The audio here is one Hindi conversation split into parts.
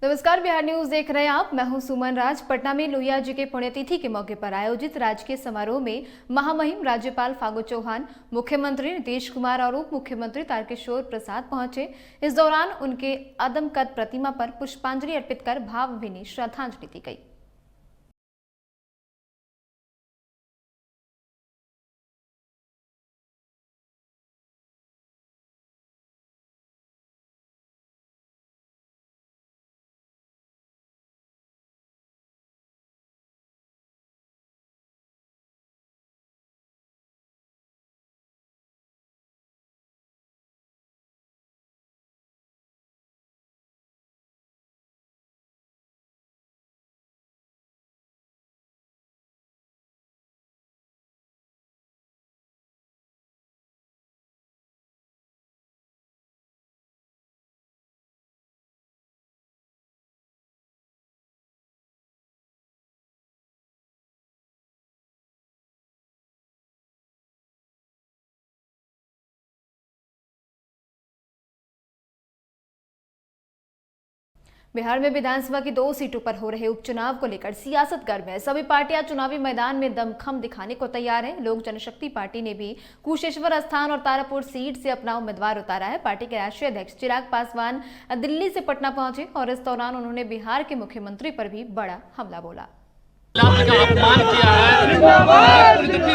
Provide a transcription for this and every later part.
नमस्कार, बिहार न्यूज देख रहे हैं आप। मैं हूं सुमन राज। पटना में लोहिया जी के पुण्यतिथि के मौके पर आयोजित राजकीय समारोह में महामहिम राज्यपाल फागू चौहान, मुख्यमंत्री नीतीश कुमार और उप मुख्यमंत्री तारकिशोर प्रसाद पहुंचे। इस दौरान उनके अदमकद प्रतिमा पर पुष्पांजलि अर्पित कर भावभीनी श्रद्धांजलि दी गई। बिहार में विधानसभा की 2 सीटों पर हो रहे उपचुनाव को लेकर सियासत गर्म है। सभी पार्टियां चुनावी मैदान में दमखम दिखाने को तैयार हैं। लोक जनशक्ति पार्टी ने भी कुशेश्वर स्थान और तारापुर सीट से अपना उम्मीदवार उतारा है। पार्टी के राष्ट्रीय अध्यक्ष चिराग पासवान दिल्ली से पटना पहुंचे और इस दौरान उन्होंने बिहार के मुख्यमंत्री पर भी बड़ा हमला बोला। अपमान किया है,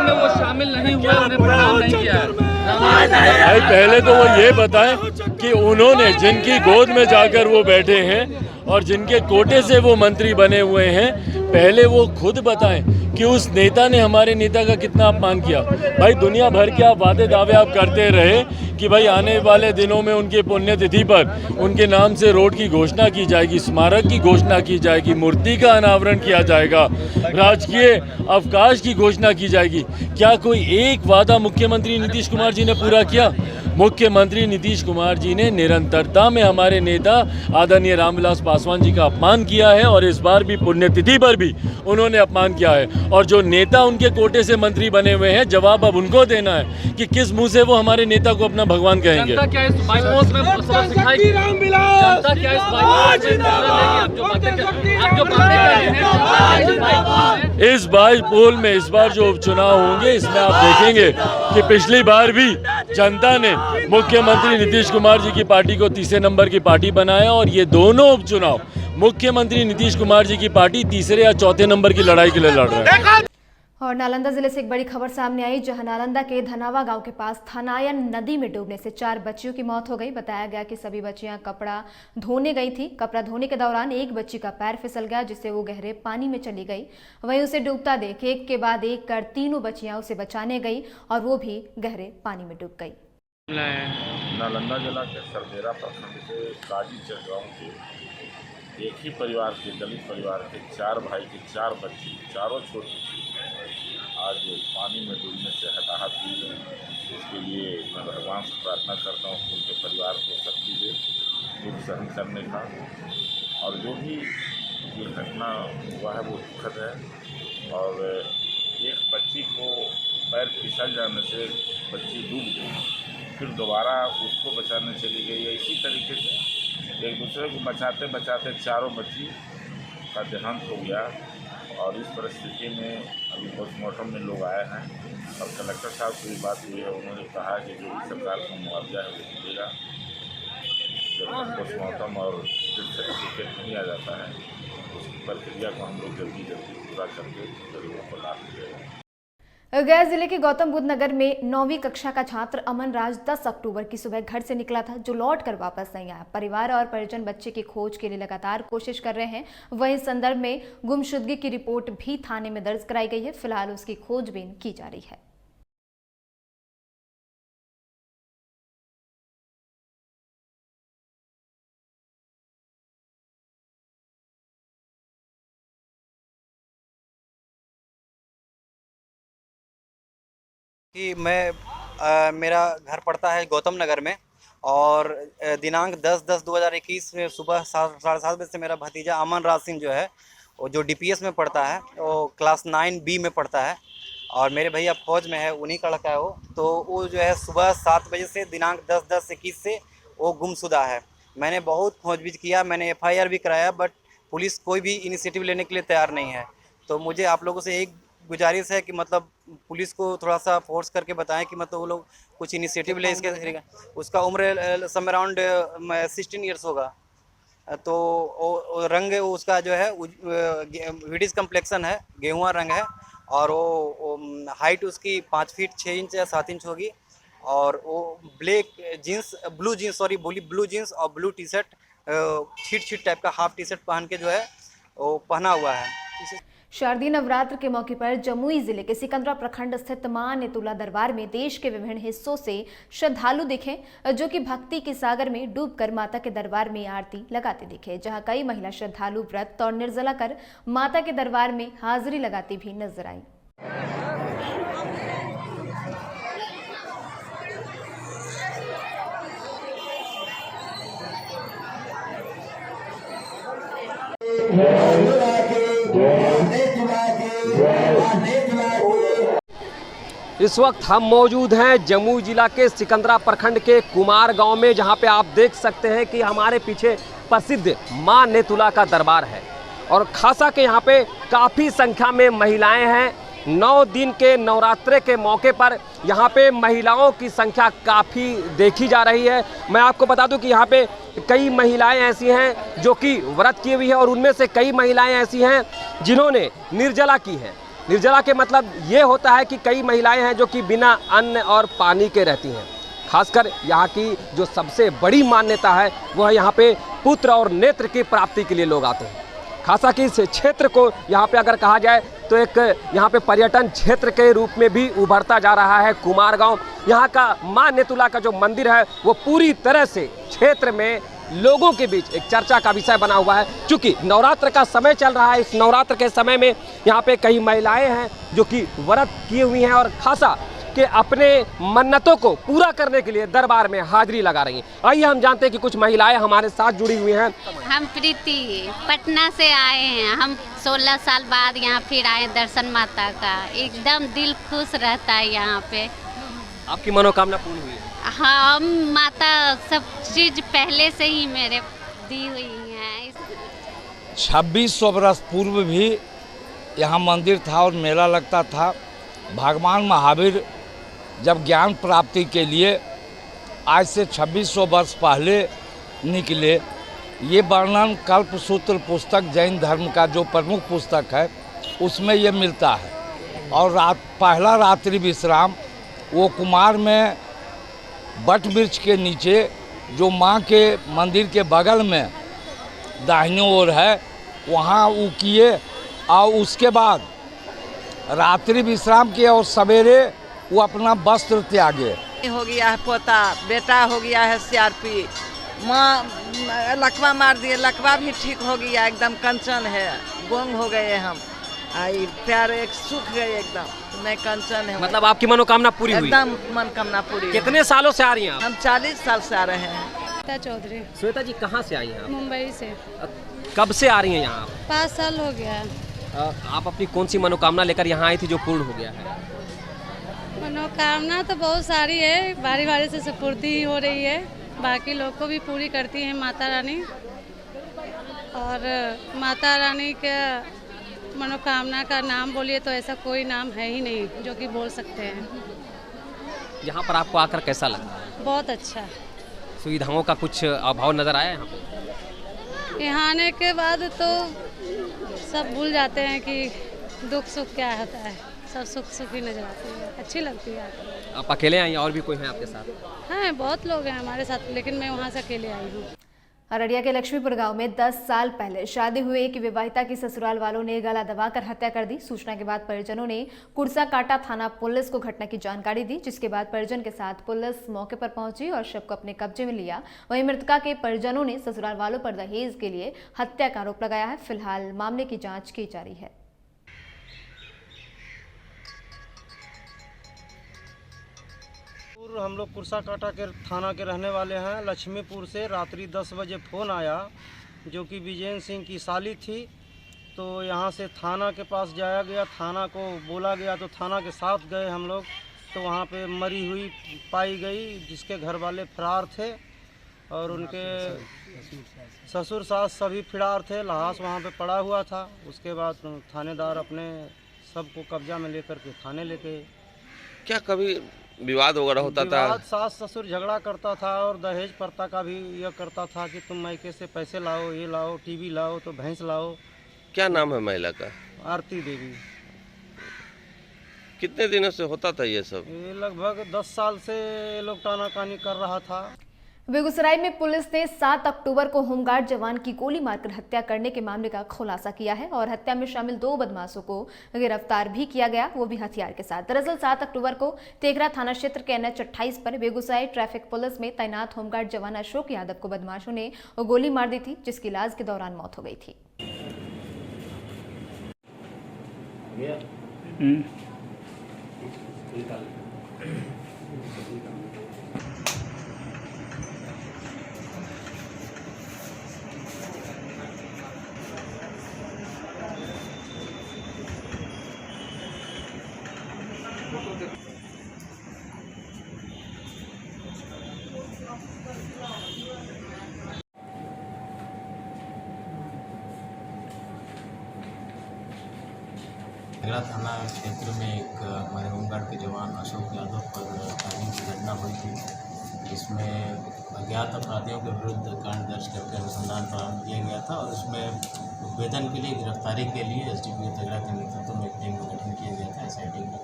में वो शामिल नहीं हुए, उन्हें प्रणाम नहीं किया है। भाई पहले तो वो ये बताएं कि उन्होंने जिनकी गोद में जाकर वो बैठे हैं और जिनके कोटे से वो मंत्री बने हुए हैं, पहले वो खुद बताएं कि उस नेता ने हमारे नेता का कितना अपमान किया। भाई दुनिया भर के आप वादे दावे आप करते रहे कि भाई आने वाले दिनों में उनकी पुण्यतिथि पर उनके नाम से रोड की घोषणा की जाएगी, स्मारक की घोषणा की जाएगी, मूर्ति का अनावरण किया जाएगा, राजकीय अवकाश की घोषणा की जाएगी। क्या कोई एक वादा मुख्यमंत्री नीतीश कुमार जी ने पूरा किया? मुख्यमंत्री नीतीश कुमार जी ने निरंतरता में हमारे नेता आदरणीय रामविलास पासवान जी का अपमान किया है और इस बार भी पुण्यतिथि पर भी उन्होंने अपमान किया है। और जो नेता उनके कोटे से मंत्री बने हुए हैं, जवाब अब उनको देना है कि किस मुंह से वो हमारे नेता को अपना भगवान कहेंगे। जनता क्या इस बाईपोस्ट में सबक सिखाएगी? जनता क्या इस बाईपोस्ट में आप जो बातें इस बाईपोल में इस बार जो उपचुनाव होंगे, इसमें आप देखेंगे कि पिछली बार भी जनता ने मुख्यमंत्री नीतीश कुमार जी की पार्टी को तीसरे नंबर की पार्टी बनाया और ये दोनों उपचुनाव मुख्यमंत्री नीतीश कुमार जी की पार्टी तीसरे या चौथे नंबर की लड़ाई के लिए लड़ रहे हैं। और नालंदा जिले से एक बड़ी खबर सामने आई, जहां नालंदा के धनावा गांव के पास थनायन नदी में डूबने से 4 बच्चियों की मौत हो गई। बताया गया कि सभी बच्चियां कपड़ा धोने गई थी। कपड़ा धोने के दौरान एक बच्ची का पैर फिसल गया, जिससे वो गहरे पानी में चली गई। वहीं उसे डूबता देख एक के बाद एक कर तीनों बच्चियां उसे बचाने गई और वो भी गहरे पानी में डूब गई। नालंदा जिला के सरदेरा प्रखंड के काजीचक गांव के एक ही परिवार के दलित परिवार के 4 भाई की 4 बच्ची, चारों छोटी आज पानी में डूबने से हताहत हुई है। इसके लिए मैं भगवान से प्रार्थना करता हूँ कि उनके परिवार को शक्ति दे दुख सहन करने का। और जो भी ये घटना हुआ है वो दुखद है। और एक बच्ची को पैर फिसल जाने से बच्ची डूब गई, फिर दोबारा उसको बचाने चली गई है। इसी तरीके से एक दूसरे को बचाते बचाते चारों बच्ची का देहांत हो गया। और इस परिस्थिति में अभी पोस्टमार्टम में लोग आए हैं और कलेक्टर साहब से भी बात हुई है। उन्होंने कहा कि जो भी सरकार का मुआवजा है वो मिलेगा। जब पोस्टमार्टम और डेथ सर्टिफिकेट नहीं आ जाता है, उसकी प्रक्रिया को हम लोग जल्दी पूरा करके गरीबों को लाभ मिलेगा। गया जिले के गौतम बुद्ध नगर में 9वीं कक्षा का छात्र अमन राज 10 अक्टूबर की सुबह घर से निकला था, जो लौट कर वापस नहीं आया। परिवार और परिजन बच्चे की खोज के लिए लगातार कोशिश कर रहे हैं। वहीं इस संदर्भ में गुमशुदगी की रिपोर्ट भी थाने में दर्ज कराई गई है। फिलहाल उसकी खोजबीन की जा रही है। कि मेरा घर पड़ता है गौतम नगर में और दिनांक 10/10/2021 में सुबह 7:30 बजे से मेरा भतीजा अमन राज सिंह जो है, वो जो DPS में पढ़ता है, वो क्लास 9B में पढ़ता है और मेरे भैया फौज में है, उन्हीं का लड़का है वो। तो वो जो है सुबह 7 बजे से दिनांक 10/10/21 से वो गुमशुदा है। मैंने बहुत खोजबीन किया, मैंने FIR भी कराया, बट पुलिस कोई भी इनिशिएटिव लेने के लिए तैयार नहीं है। तो मुझे आप लोगों से एक गुजारिश है कि मतलब पुलिस को थोड़ा सा फोर्स करके बताएं कि मतलब वो लोग कुछ इनिशिएटिव ले इसके। उसका उम्र सम अराउंड 16 ईयर्स होगा। तो रंग उसका जो है विडिस कम्प्लेक्सन है, गेहुआ रंग है, और वो हाइट उसकी 5 फीट 6 इंच या 7 इंच होगी, और वो ब्लू जीन्स और ब्लू टी शर्ट छीट टाइप का हाफ टी शर्ट पहन के जो है वो पहना हुआ है। शारदीय नवरात्र के मौके पर जमुई जिले के सिकंदरा प्रखंड स्थित मां नेतुला दरबार में देश के विभिन्न हिस्सों से श्रद्धालु दिखे, जो कि भक्ति के सागर में डूबकर माता के दरबार में आरती लगाते दिखे, जहां कई महिला श्रद्धालु व्रत और निर्जला कर माता के दरबार में हाजिरी लगाती भी नजर आई। इस वक्त हम मौजूद हैं जमुई जिला के सिकंदरा प्रखंड के कुमार गांव में, जहां पे आप देख सकते हैं कि हमारे पीछे प्रसिद्ध मां नेतुला का दरबार है और खासा के यहाँ पे काफ़ी संख्या में महिलाएं हैं। 9 दिन के नवरात्रे के मौके पर यहाँ पे महिलाओं की संख्या काफ़ी देखी जा रही है। मैं आपको बता दूं कि यहाँ पे कई महिलाएं ऐसी हैं जो कि व्रत की हुई है और उनमें से कई महिलाएं ऐसी हैं जिन्होंने निर्जला की है। निर्जला के मतलब ये होता है कि कई महिलाएं हैं जो कि बिना अन्न और पानी के रहती हैं। खासकर यहाँ की जो सबसे बड़ी मान्यता है वह यहाँ पे पुत्र और नेत्र की प्राप्ति के लिए लोग आते हैं। खासा कि इस क्षेत्र को यहाँ पे अगर कहा जाए तो एक यहाँ पे पर्यटन क्षेत्र के रूप में भी उभरता जा रहा है कुमार गांव। यहाँ का मां नेतुला का जो मंदिर है वो पूरी तरह से क्षेत्र में लोगों के बीच एक चर्चा का विषय बना हुआ है। क्योंकि नवरात्र का समय चल रहा है, इस नवरात्र के समय में यहाँ पे कई महिलाएं हैं जो कि व्रत की हुई हैं और खासा कि अपने मन्नतों को पूरा करने के लिए दरबार में हाजिरी लगा रही हैं। आइए हम जानते हैं कि कुछ महिलाएं हमारे साथ जुड़ी हुई हैं। हम प्रीति पटना से आए हैं। हम 16 साल बाद यहाँ फिर आए दर्शन माता का। एकदम दिल खुश रहता है यहाँ पे। आपकी मनोकामना पूरी हुई है? हाँ, हम माता सब चीज पहले से ही मेरे दी हुई है। 2600 वर्ष पूर्व भी यहाँ मंदिर था और मेला लगता था। भगवान महावीर जब ज्ञान प्राप्ति के लिए आज से 2600 वर्ष पहले निकले। ये वर्णन कल्पसूत्र पुस्तक जैन धर्म का जो प्रमुख पुस्तक है उसमें ये मिलता है। और पहला रात्रि विश्राम वो कुमार में बट वृक्ष के नीचे जो माँ के मंदिर के बगल में दाहिनी ओर है वहाँ वो किए और उसके बाद रात्रि विश्राम किए और सवेरे वो अपना वस्त्र त्यागे। हो गया है पोता, बेटा हो गया है CRP, माँ लकवा मार दिए, लकवा भी ठीक हो गया, एकदम कंचन है। गोंग हो गए हम, आई पैर एक सूख गए एकदम, नहीं कंचन है। मतलब आपकी मनोकामना पूरी हुई? एकदम मनोकामना पूरी। कितने सालों से आ रही हैं आप? हम 40 साल से आ रहे हैं। श्वेता चौधरी। श्वेता जी कहाँ से आई हैं आप? मुंबई से। कब से आ रही हैं यहाँ? 5 साल हो गया है। आप अपनी कौन सी मनोकामना लेकर यहाँ आई थी जो पूर्ण हो गया है? मनोकामना तो बहुत सारी है, बारी बारी से सुपूर्ति ही हो रही है। बाकी लोग को भी पूरी करती है माता रानी। और माता रानी के मनोकामना का नाम बोलिए तो ऐसा कोई नाम है ही नहीं जो कि बोल सकते हैं। यहाँ पर आपको आकर कैसा लगा? बहुत अच्छा। सुविधाओं का कुछ अभाव नजर आया यहाँ पे? यहाँ आने के बाद तो सब भूल जाते हैं कि दुख सुख क्या होता है। सब सुख सुखी नजर आती है, अच्छी लगती है। आप अकेले आई? और भी कोई है आपके साथ? हाँ, बहुत लोग हैं हमारे साथ, लेकिन मैं वहाँ से अकेले आई हूँ। अररिया के लक्ष्मीपुर गांव में 10 साल पहले शादी हुए एक विवाहिता की ससुराल वालों ने गला दबाकर हत्या कर दी। सूचना के बाद परिजनों ने कुर्साकाटा थाना पुलिस को घटना की जानकारी दी, जिसके बाद परिजन के साथ पुलिस मौके पर पहुंची और शव को अपने कब्जे में लिया। वहीं मृतका के परिजनों ने ससुराल वालों पर दहेज के लिए हत्या का आरोप लगाया है। फिलहाल मामले की जाँच की जा रही है। हम लोग कुर्साकाटा के थाना के रहने वाले हैं। लक्ष्मीपुर से रात्रि 10 बजे फ़ोन आया जो कि विजय सिंह की साली थी। तो यहाँ से थाना के पास जाया गया, थाना को बोला गया तो थाना के साथ गए हम लोग। तो वहाँ पे मरी हुई पाई गई, जिसके घर वाले फरार थे। और उनके ससुर सास सभी फिरार थे। लाश वहाँ पे पड़ा हुआ था। उसके बाद थानेदार अपने सबको कब्जा में लेकर के थाने लेके। क्या कभी विवाद वगैरह होता था? विवाद, सास ससुर झगड़ा करता था और दहेज प्रथा का भी यह करता था कि तुम मायके से पैसे लाओ, ये लाओ, टीवी लाओ, तो भैंस लाओ। क्या नाम है महिला का? आरती देवी। कितने दिनों से होता था ये सब? ये लगभग 10 साल से ये लोग टानाकानी कर रहा था। बेगूसराय में पुलिस ने 7 अक्टूबर को होमगार्ड जवान की गोली मारकर हत्या करने के मामले का खुलासा किया है और हत्या में शामिल 2 बदमाशों को गिरफ्तार भी किया गया, वो भी हथियार के साथ। दरअसल 7 अक्टूबर को तेघरा थाना क्षेत्र के NH 28 पर बेगूसराय ट्रैफिक पुलिस में तैनात होमगार्ड जवान अशोक यादव को बदमाशों ने गोली मार दी थी, जिसकी इलाज के दौरान मौत हो गई थी। तेघरा थाना क्षेत्र में एक हमारे होमगार्ड के जवान अशोक यादव पर फायरिंग की घटना हुई थी। इसमें अज्ञात अपराधियों के विरुद्ध कांड दर्ज करके अनुसंधान प्रारंभ किया गया था और इसमें वेतन के लिए गिरफ्तारी के लिए SDPO तेघरा के नेतृत्व में एक टीम का गठन किया गया था, SIT का।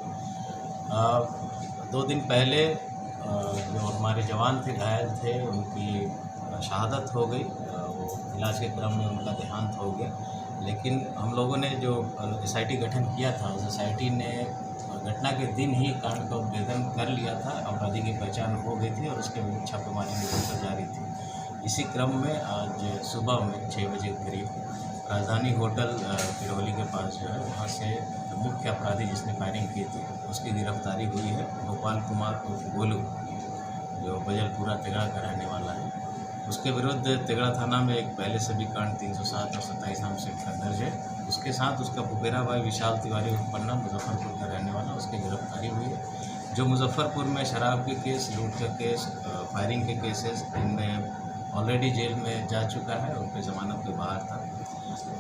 2 दिन पहले जो हमारे जवान थे, घायल थे, उनकी शहादत हो गई। वो इलाज के क्रम में उनका देहांत हो गया। लेकिन हम लोगों ने जो SIT गठन किया था, उस SIT ने घटना के दिन ही कांड का उद्भेदन कर लिया था। अपराधी की पहचान हो गई थी और उसके विरुद्ध छापेमारी निरंतर जारी थी। इसी क्रम में आज सुबह में 6 बजे के करीब राजधानी होटल पिरोली के पास जो है, वहाँ से मुख्य अपराधी जिसने फायरिंग की थी उसकी गिरफ्तारी हुई है। गोपाल कुमार गोलू, जो बजलपुरा तेघरा का रहने वाला है। उसके विरुद्ध तेघरा थाना में एक पहले से भी कांड 307 और 27 नाम से दर्ज है। उसके साथ उसका फुपेरा भाई विशाल तिवारी उत्पन्ना, मुजफ्फरपुर का रहने वाला, उसकी गिरफ्तारी हुई है। जो मुजफ्फरपुर में शराब के केस, लूट का केस, फायरिंग के केसेस, इनमें ऑलरेडी जेल में जा चुका है, उन पर जमानत के बाहर था।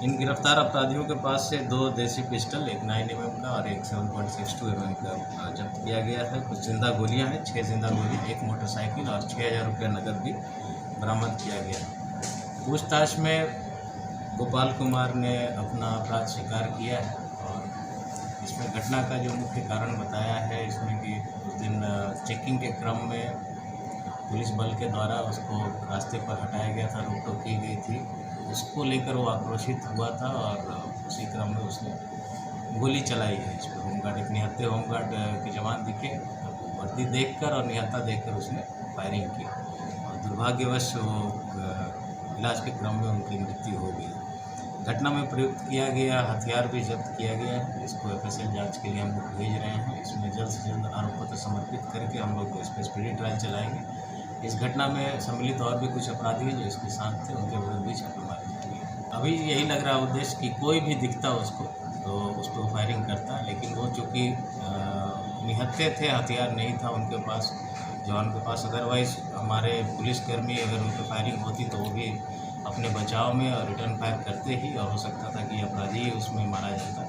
इन गिरफ्तार अपराधियों के पास से 2 देसी पिस्टल, एक 9 mm का और एक 7.62 mm का जब्त किया गया है। कुछ जिंदा गोलियां हैं, 6 जिंदा गोली, एक मोटरसाइकिल और 6000 रुपये नकद भी बरामद किया गया। पूछताछ में गोपाल कुमार ने अपना अपराध स्वीकार किया है और इसमें घटना का जो मुख्य कारण बताया है इसमें कि उस दिन चेकिंग के क्रम में पुलिस बल के द्वारा उसको रास्ते पर हटाया गया था, रोक टोक की गई थी। उसको लेकर वो आक्रोशित हुआ था और उसी क्रम में उसने गोली चलाई है इस पर। होमगार्ड, एक निहत्थे होमगार्ड के जवान दिखे, वर्दी देखकर और निहत्था देखकर उसने फायरिंग की और दुर्भाग्यवश वो इलाज के क्रम में उनकी मृत्यु हो गई। घटना में प्रयुक्त किया गया हथियार भी जब्त किया गया है। इसको FSL जांच के लिए हम लोग भेज रहे हैं। इसमें जल्द से जल्द आरोप पत्र समर्पित करके हम लोग इस पर स्पीडी ट्रायल चलाएंगे। इस घटना में सम्मिलित और भी कुछ अपराधी हैं जो इसके साथ थे, उनके विरुद्ध भी छापेमारी जारी। अभी यही लग रहा है उद्देश्य कि कोई भी दिखता उसको तो उस पर फायरिंग करता, लेकिन वो चूँकि निहत्थे थे, हथियार नहीं था उनके पास, जवान के पास। अदरवाइज़ हमारे पुलिसकर्मी अगर उन पर फायरिंग होती तो वो भी अपने बचाव में और रिटर्न फायर करते ही, और हो सकता था कि अपराधी उसमें मारा जाता।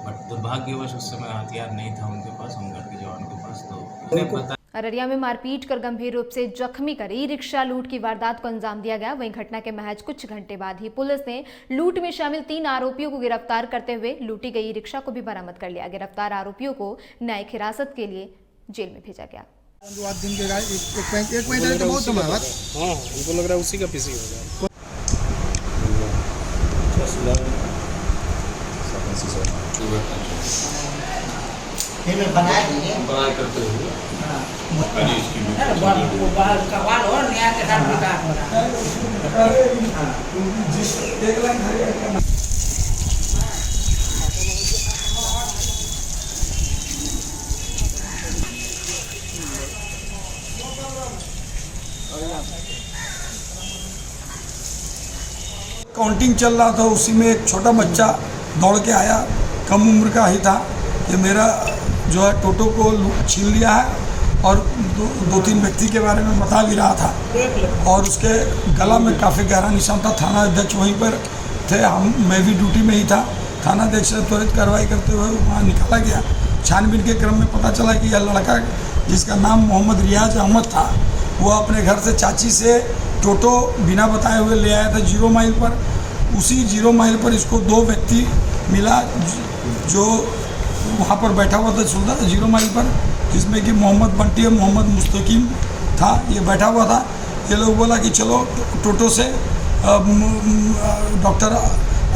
बट दुर्भाग्यवश उस समय हथियार नहीं था उनके पास, होमगार्ड के जवान के पास। तो उन्हें पता। अररिया में मारपीट कर गंभीर रूप से जख्मी कर ई-रिक्शा लूट की वारदात को अंजाम दिया गया। वहीं घटना के महज कुछ घंटे बाद ही पुलिस ने लूट में शामिल 3 आरोपियों को गिरफ्तार करते हुए लूटी गई ई-रिक्शा को भी बरामद कर लिया। गिरफ्तार आरोपियों को न्यायिक हिरासत के लिए जेल में भेजा गया। एक महीने तो बहुत समय। हाँ, हमको लग रहा है उसी का पीसी होगा। बना दिए करते हुए काउंटिंग चल रहा था, उसी में एक छोटा बच्चा दौड़ के आया, कम उम्र का ही था, कि मेरा जो है टोटो को छीन लिया है और दो तीन व्यक्ति के बारे में बता भी रहा था और उसके गला में काफ़ी गहरा निशान था। थाना अध्यक्ष वहीं पर थे, मैं भी ड्यूटी में ही था। थाना अध्यक्ष से त्वरित कार्रवाई करते हुए वहाँ निकाला गया। छानबीन के क्रम में पता चला कि यह लड़का जिसका नाम मोहम्मद रियाज अहमद था, वह अपने घर से चाची से टोटो बिना बताए हुए ले आया था 0 माइल पर। उसी 0 माइल पर इसको 2 व्यक्ति मिला जो वहाँ पर बैठा हुआ था 0 माइल पर, जिसमें कि मोहम्मद बंटी और मोहम्मद मुस्तकीम था, ये बैठा हुआ था। ये लोग बोला कि चलो टोटो से डॉक्टर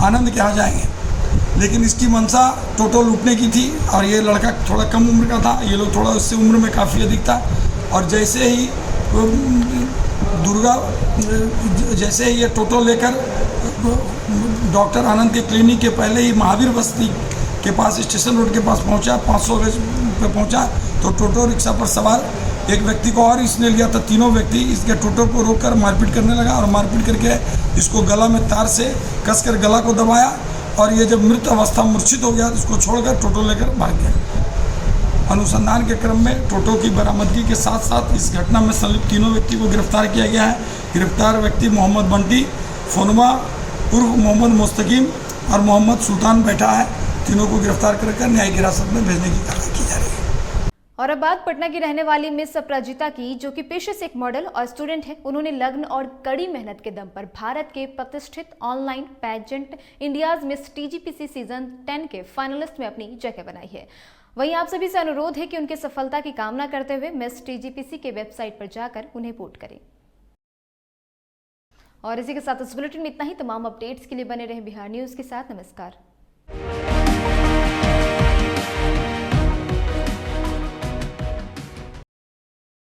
आनंद के यहाँ जाएंगे, लेकिन इसकी मंशा टोटो लूटने की थी और ये लड़का थोड़ा कम उम्र का था, ये लोग थोड़ा उससे उम्र में काफ़ी अधिक था। और जैसे ही ये टोटो लेकर डॉक्टर आनंद के क्लिनिक के पहले ही महावीर बस्ती के पास स्टेशन रोड के पास पहुंचा, 500 गज पे पहुंचा तो टोटो रिक्शा पर सवार एक व्यक्ति को और इसने लिया था। तीनों व्यक्ति इसके टोटो को रोककर मारपीट करने लगा और मारपीट करके इसको गला में तार से कसकर गला को दबाया और ये जब मृत अवस्था मूर्छित हो गया तो इसको छोड़कर टोटो लेकर भाग गया। अनुसंधान के क्रम में टोटो की बरामदगी के साथ साथ इस घटना में संलिप्त तीनों व्यक्ति को गिरफ्तार किया गया है। गिरफ्तार व्यक्ति मोहम्मद बंटी, फोनमा उर्फ मोहम्मद मुस्तकीम और मोहम्मद सुल्तान बैठा है। तीनों को गिरफ्तार कर न्यायिक हिरासत में भेजने की कार्रवाई की जा रही है। और अब बात पटना की रहने वाली मिस अपराजिता की, जो कि पेशे से एक मॉडल और स्टूडेंट है। उन्होंने लगन और कड़ी मेहनत के दम पर भारत के प्रतिष्ठित online pageant India's Miss TGPC season 10 के फाइनलिस्ट में अपनी जगह बनाई है। वहीं आप सभी से अनुरोध है कि उनके सफलता की कामना करते हुए मिस टीजीपीसी के वेबसाइट पर जाकर उन्हें वोट करें। और इसी के साथ इस बुलेटिन में इतना ही। तमाम अपडेट्स के लिए बने रहें बिहार न्यूज के साथ। नमस्कार।